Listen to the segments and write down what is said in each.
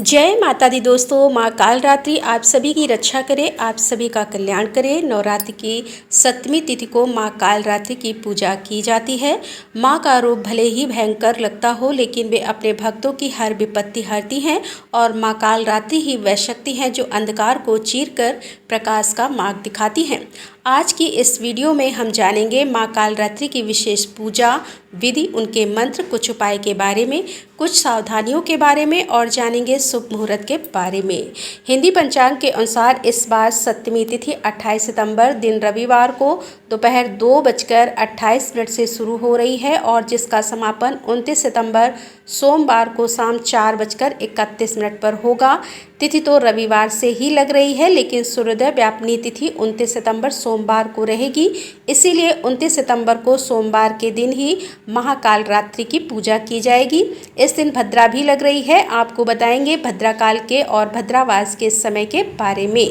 जय माता दी दोस्तों। माँ कालरात्रि आप सभी की रक्षा करे, आप सभी का कल्याण करे। नवरात्रि की 7वीं तिथि को माँ कालरात्रि की पूजा की जाती है। माँ का रूप भले ही भयंकर लगता हो, लेकिन वे अपने भक्तों की हर विपत्ति हरती हैं और माँ कालरात्रि ही वह शक्ति हैं जो अंधकार को चीरकर प्रकाश का मार्ग दिखाती हैं। आज की इस वीडियो में हम जानेंगे माँ कालरात्रि की विशेष पूजा विधि, उनके मंत्र, कुछ उपाय के बारे में, कुछ सावधानियों के बारे में और जानेंगे शुभ मुहूर्त के बारे में। हिंदी पंचांग के अनुसार इस बार 7वीं तिथि 28 सितंबर दिन रविवार को दोपहर 2:28 से शुरू हो रही है और जिसका समापन 29 सितंबर सोमवार को शाम 4:31 पर होगा। तिथि तो रविवार से ही लग रही है, लेकिन सूर्योदय व्यापनी तिथि 29 सितंबर सोमवार को रहेगी। इसीलिए 29 सितंबर को सोमवार के दिन ही महाकालरात्रि की पूजा की जाएगी। इस दिन भद्रा भी लग रही है। आपको बताएंगे भद्राकाल के और भद्रावास के समय के बारे में।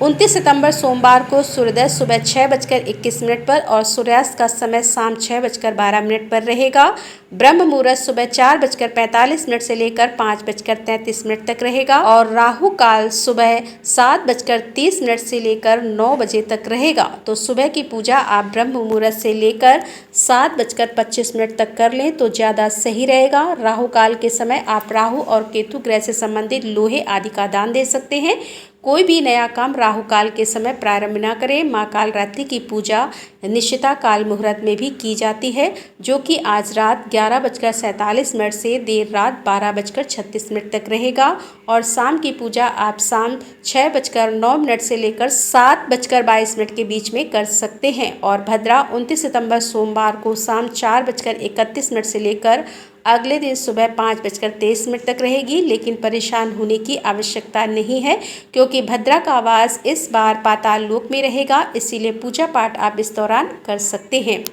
29 सितंबर सोमवार को सूर्योदय सुबह 6:21 पर और सूर्यास्त का समय शाम 6:12 पर रहेगा। ब्रह्म मुहूर्त सुबह 4:45 से लेकर 5:33 तक रहेगा और राहु काल सुबह 7:30 से लेकर 9 बजे तक रहेगा। तो सुबह की पूजा आप ब्रह्म मुहूर्त से लेकर 7:25 तक कर लें तो ज़्यादा सही रहेगा। राहु काल के समय आप राहु और केतु ग्रह से संबंधित लोहे आदि का दान दे सकते हैं। कोई भी नया काम राहु काल के समय प्रारंभ न करें। माँ कालरात्रि की पूजा निशिता काल मुहूर्त में भी की जाती है, जो कि आज रात 11:47 से देर रात 12:36 तक रहेगा और शाम की पूजा आप शाम 6:09 से लेकर 7:22 के बीच में कर सकते हैं। और भद्रा 29 सितंबर सोमवार को शाम 4:31 से लेकर अगले दिन सुबह 5:23 तक रहेगी, लेकिन परेशान होने की आवश्यकता नहीं है क्योंकि भद्रा का वास इस बार पाताल लोक में रहेगा। इसीलिए पूजा पाठ आप इस दौरान कर सकते हैं।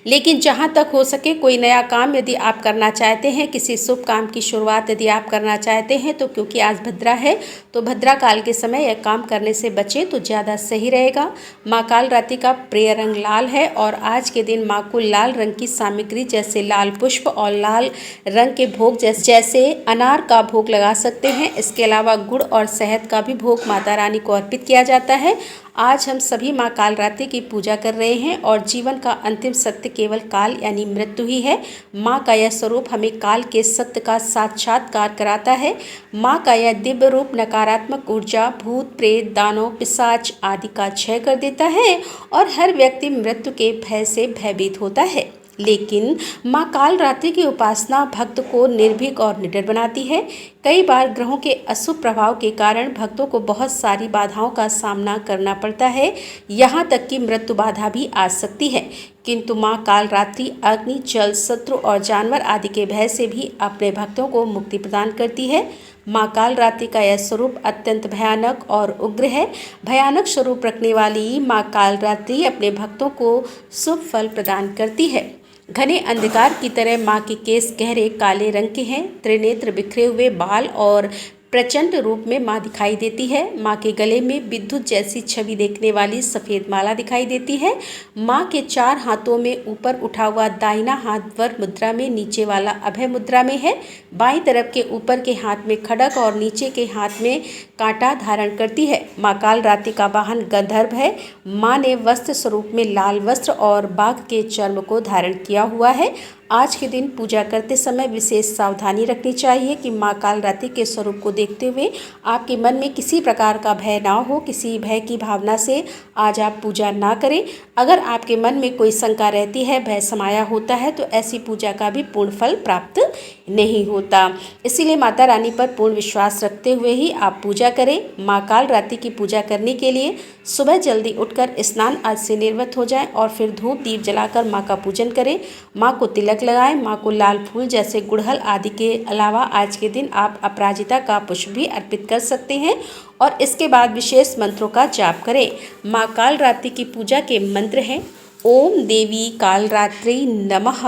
लेकिन जहाँ तक हो सके कोई नया काम यदि आप करना चाहते हैं, किसी शुभ काम की शुरुआत यदि आप करना चाहते हैं, तो क्योंकि आज भद्रा है तो भद्रा काल के समय यह काम करने से बचें तो ज़्यादा सही रहेगा। माँ कालरात्रि का प्रिय रंग लाल है और आज के दिन माँ को लाल रंग की सामग्री जैसे लाल पुष्प और लाल रंग के भोग जैसे अनार का भोग लगा सकते हैं। इसके अलावा गुड़ और शहद का भी भोग माता रानी को अर्पित किया जाता है। आज हम सभी माँ कालरात्रि की पूजा कर रहे हैं और जीवन का अंतिम सत्य केवल काल यानी मृत्यु ही है। माँ का यह स्वरूप हमें काल के सत्य का साक्षात्कार कराता है। माँ का यह दिव्य रूप नकारात्मक ऊर्जा, भूत प्रेत, दानव, पिशाच आदि का क्षय कर देता है और हर व्यक्ति मृत्यु के भय से भयभीत होता है। लेकिन माँ कालरात्रि की उपासना भक्त को निर्भीक और निडर बनाती है। कई बार ग्रहों के अशुभ प्रभाव के कारण भक्तों को बहुत सारी बाधाओं का सामना करना पड़ता है, यहाँ तक कि मृत्यु बाधा भी आ सकती है। किंतु माँ कालरात्रि अग्नि, जल, शत्रु और जानवर आदि के भय से भी अपने भक्तों को मुक्ति प्रदान करती है। माँ कालरात्रि का यह स्वरूप अत्यंत भयानक और उग्र है। भयानक स्वरूप रखने वाली माँ कालरात्रि अपने भक्तों को शुभ फल प्रदान करती है। घने अंधकार की तरह माँ के केस गहरे काले रंग के हैं। त्रिनेत्र, बिखरे हुए बाल और प्रचंड रूप में माँ दिखाई देती है। माँ के गले में विद्युत जैसी छवि देखने वाली सफ़ेद माला दिखाई देती है। माँ के 4 हाथों में ऊपर उठा हुआ दाहिना हाथ वर मुद्रा में, नीचे वाला अभय मुद्रा में है। बाईं तरफ के ऊपर के हाथ में खड्ग और नीचे के हाथ में कांटा धारण करती है। माँ कालरात्रि का वाहन गंधर्व है। माँ ने वस्त्र स्वरूप में लाल वस्त्र और बाघ के चर्म को धारण किया हुआ है। आज के दिन पूजा करते समय विशेष सावधानी रखनी चाहिए कि माँ कालरात्रि के स्वरूप को देखते हुए आपके मन में किसी प्रकार का भय ना हो। किसी भय की भावना से आज आप पूजा ना करें। अगर आपके मन में कोई शंका रहती है, भय समाया होता है, तो ऐसी पूजा का भी पूर्ण फल प्राप्त नहीं होता। इसीलिए माता रानी पर पूर्ण विश्वास रखते हुए ही आप पूजा करें। माँ कालरात्रि की पूजा करने के लिए सुबह जल्दी उठकर स्नान आदि से निर्वत हो जाएं और फिर धूप दीप जलाकर माँ का पूजन करें। माँ को तिलक लगाएं। माँ को लाल फूल जैसे गुड़हल आदि के अलावा आज के दिन आप अपराजिता का पुष्प भी अर्पित कर सकते हैं और इसके बाद विशेष मंत्रों का जाप करें। माँ कालरात्रि की पूजा के मंत्र हैं ओम देवी कालरात्रि नमः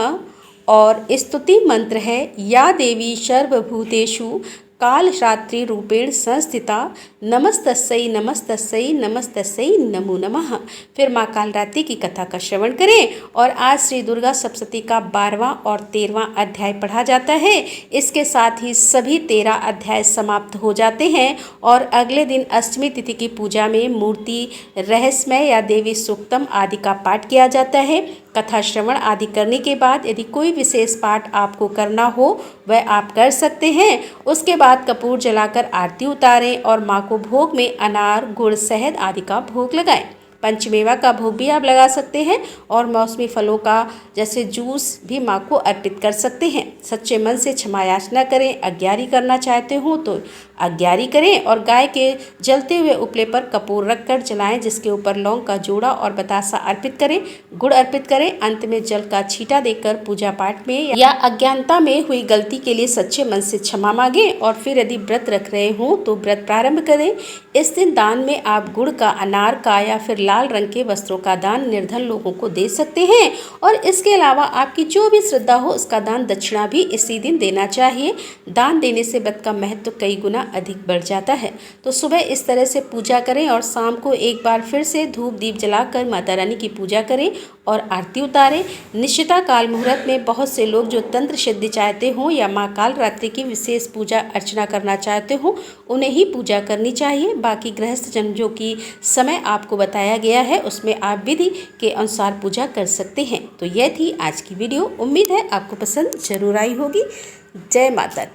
और स्तुति मंत्र है या देवी सर्वभूतेषु काल रात्रि रूपेण संस्थिता नमस्तस्यै नमस्तस्यै नमस्तस्यै नमो नमः। फिर माँ काल रात्रि की कथा का श्रवण करें। और आज श्री दुर्गा सप्तशती का 12वां और 13वां अध्याय पढ़ा जाता है। इसके साथ ही सभी 13 अध्याय समाप्त हो जाते हैं और अगले दिन अष्टमी तिथि की पूजा में मूर्ति रहस्यमय या देवी सूक्तम आदि का पाठ किया जाता है। कथा श्रवण आदि करने के बाद यदि कोई विशेष पाठ आपको करना हो वह आप कर सकते हैं। उसके बाद कपूर जलाकर आरती उतारें और माँ को भोग में अनार, गुड़, शहद आदि का भोग लगाएं। पंचमेवा का भोग भी आप लगा सकते हैं और मौसमी फलों का जैसे जूस भी माँ को अर्पित कर सकते हैं। सच्चे मन से क्षमा याचना करें। अज्ञारी करना चाहते हो तो अज्ञारी करें और गाय के जलते हुए उपले पर कपूर रखकर जलाएं, जिसके ऊपर लौंग का जोड़ा और बतासा अर्पित करें, गुड़ अर्पित करें। अंत में जल का छींटा देकर पूजा पाठ में या अज्ञानता में हुई गलती के लिए सच्चे मन से क्षमा मांगें। और फिर यदि व्रत रख रहे हो तो व्रत प्रारंभ करें। इस दिन दान में आप गुड़ का, अनार का या फिर लाल रंग के वस्त्रों का दान निर्धन लोगों को दे सकते हैं। और इसके अलावा आपकी जो भी श्रद्धा हो उसका दान दक्षिणा भी इसी दिन देना चाहिए। दान देने से व्रत का महत्व कई गुना अधिक बढ़ जाता है। तो सुबह इस तरह से पूजा करें और शाम को एक बार फिर से धूप दीप जलाकर माता रानी की पूजा करें और आरती उतारें। निश्चिता काल मुहूर्त में बहुत से लोग जो तंत्र सिद्धि चाहते हों या माँ काल रात्रि की विशेष पूजा अर्चना करना चाहते हो उन्हें ही पूजा करनी चाहिए। बाकी गृहस्थ जन जो कि समय आपको बताया गया है उसमें आप विधि के अनुसार पूजा कर सकते हैं। तो यह थी आज की वीडियो। उम्मीद है आपको पसंद जरूर आई होगी। जय माता।